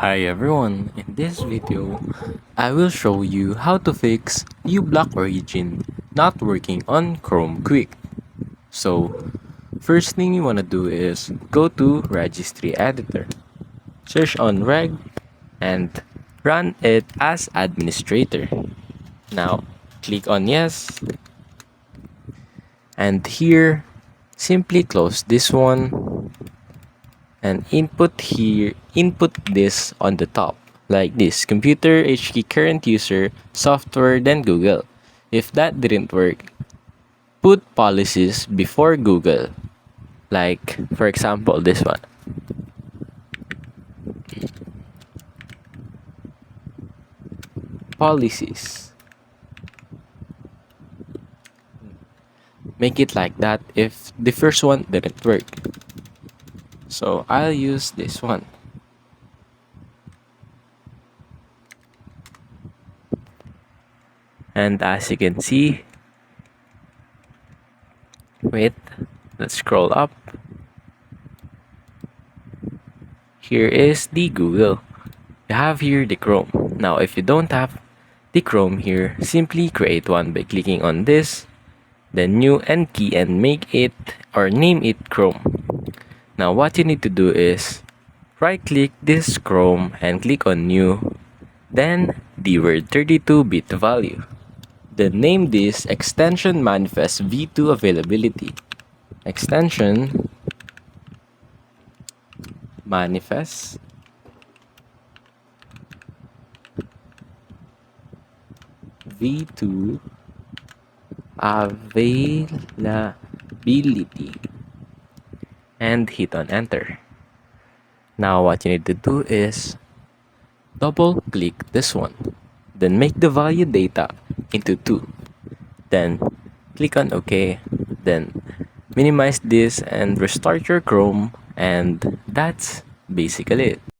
Hi everyone, in this video, I will show you how to fix Ublock origin not working on Chrome Quick. So, first thing you want to do is go to Registry Editor, search on reg, and run it as administrator. Now, click on yes, and here, simply close this one and input this on the top like this: computer HK current user software, then Google. If that didn't work, put policies before Google, like for example this one. Policies, make it like that if the first one didn't work. So I'll use this one. And as you can see, wait, let's scroll up. Here is the Google. You have here the Chrome. Now if you don't have the Chrome here, simply create one by clicking on this, then new and key, and make it or name it Chrome. Now what you need to do is right click this Chrome and click on new, then the word 32-bit value. Then name this extension manifest v2 availability. Extension manifest v2 availability, and hit on enter. Now what you need to do is double click this one, then make the value data into 2, then click on OK, then minimize this and restart your Chrome, and that's basically it.